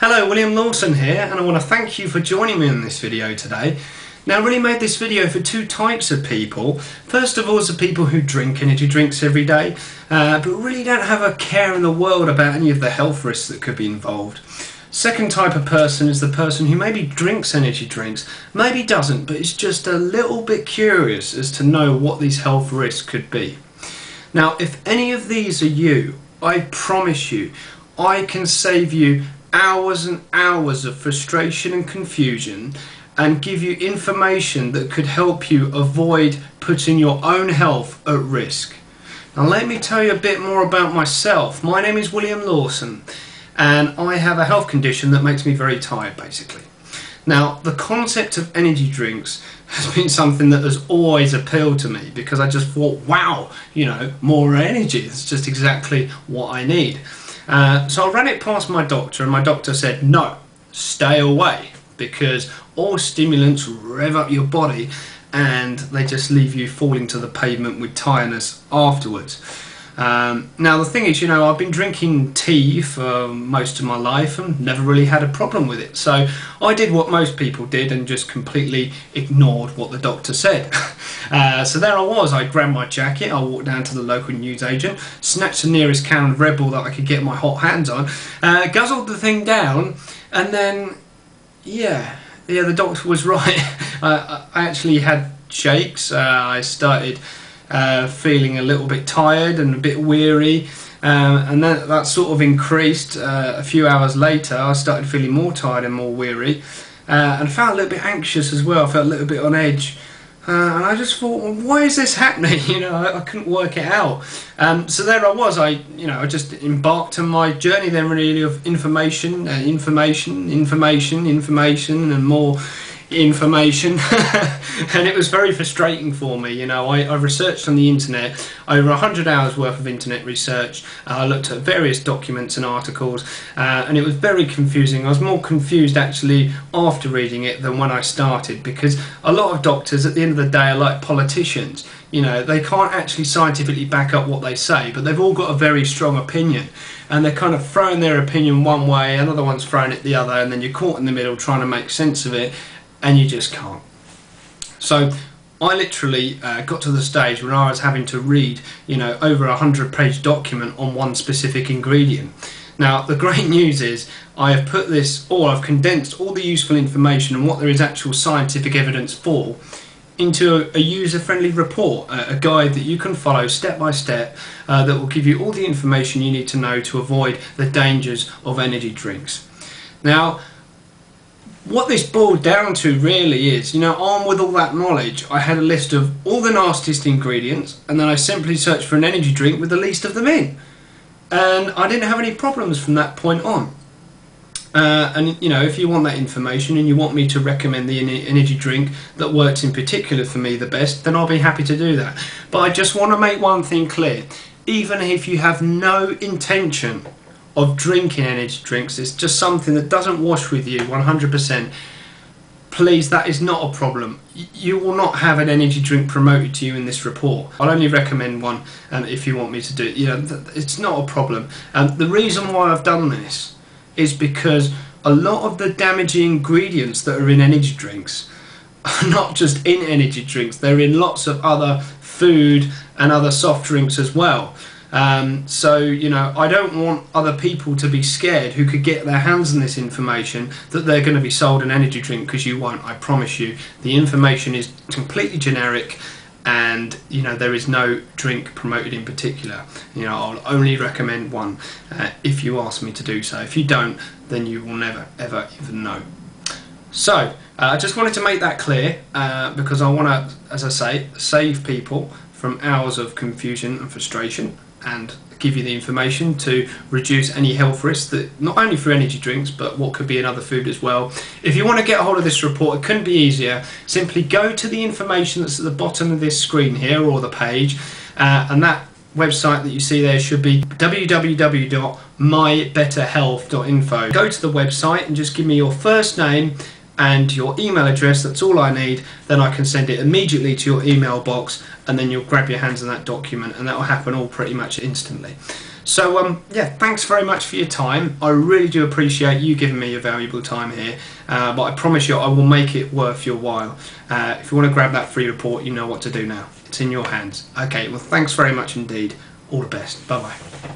Hello, William Lawson here, and I want to thank you for joining me in this video today. Now, I really made this video for two types of people. First of all is the people who drink energy drinks every day, but really don't have a care in the world about any of the health risks that could be involved. Second type of person is the person who maybe drinks energy drinks, maybe doesn't, but is just a little bit curious as to know what these health risks could be. Now, if any of these are you, I promise you, I can save you hours and hours of frustration and confusion and give you information that could help you avoid putting your own health at risk. Now let me tell you a bit more about myself. My name is William Lawson and I have a health condition that makes me very tired basically. Now the concept of energy drinks has been something that has always appealed to me because I just thought, wow, you know, more energy, it's just exactly what I need. So I ran it past my doctor and my doctor said, no, stay away, because all stimulants rev up your body and they just leave you falling to the pavement with tiredness afterwards. Now the thing is, you know, I've been drinking tea for most of my life and never really had a problem with it. So I did what most people did and just completely ignored what the doctor said. So there I was, I grabbed my jacket, I walked down to the local newsagent, snatched the nearest can of Red Bull that I could get my hot hands on, guzzled the thing down, and then, yeah, the doctor was right. I actually had shakes. I started feeling a little bit tired and a bit weary, and that sort of increased. A few hours later I started feeling more tired and more weary, and I felt a little bit anxious as well. I felt a little bit on edge, and I just thought, well, why is this happening? You know, I couldn't work it out. So there I was, I just embarked on my journey then really of information and more information. And it was very frustrating for me. You know, I researched on the internet, over 100 hours worth of internet research. I looked at various documents and articles, and it was very confusing. I was more confused actually after reading it than when I started, because a lot of doctors at the end of the day are like politicians. You know, they can't actually scientifically back up what they say, but they've all got a very strong opinion, and they're kind of throwing their opinion one way, another one's throwing it the other, and then you're caught in the middle trying to make sense of it, and you just can't. So I literally got to the stage where I was having to read, you know, over a 100-page document on one specific ingredient. Now the great news is I have put this, or I've condensed all the useful information and what there is actual scientific evidence for into a user-friendly report, a guide that you can follow step by step, that will give you all the information you need to know to avoid the dangers of energy drinks. Now, what this boiled down to really is, you know, armed with all that knowledge, I had a list of all the nastiest ingredients, and then I simply searched for an energy drink with the least of them in. And I didn't have any problems from that point on. And, you know, if you want that information and you want me to recommend the energy drink that works in particular for me the best, then I'll be happy to do that. But I just want to make one thing clear. Even if you have no intention of drinking energy drinks, it's just something that doesn't wash with you 100%, please, that is not a problem. You will not have an energy drink promoted to you in this report. I'll only recommend one if you want me to do it. You know, it's not a problem. The reason why I've done this is because a lot of the damaging ingredients that are in energy drinks are not just in energy drinks, they're in lots of other food and other soft drinks as well. So, you know, I don't want other people to be scared who could get their hands on this information that they're going to be sold an energy drink, because you won't, I promise you. The information is completely generic, and, you know, there is no drink promoted in particular. You know, I'll only recommend one if you ask me to do so. If you don't, then you will never ever even know. So I just wanted to make that clear, because I want to, as I say, save people from hours of confusion and frustration, and give you the information to reduce any health risks that not only for energy drinks but what could be in other food as well. If you want to get a hold of this report, it couldn't be easier. Simply go to the information that's at the bottom of this screen here, or the page, and that website that you see there should be www.mybetterhealth.info. Go to the website and just give me your first name and your email address. That's all I need. Then I can send it immediately to your email box, and then you'll grab your hands on that document, and that will happen all pretty much instantly. So yeah, thanks very much for your time. I really do appreciate you giving me your valuable time here, but I promise you I will make it worth your while. If you want to grab that free report, you know what to do now. It's in your hands. Okay, well thanks very much indeed. All the best. Bye bye.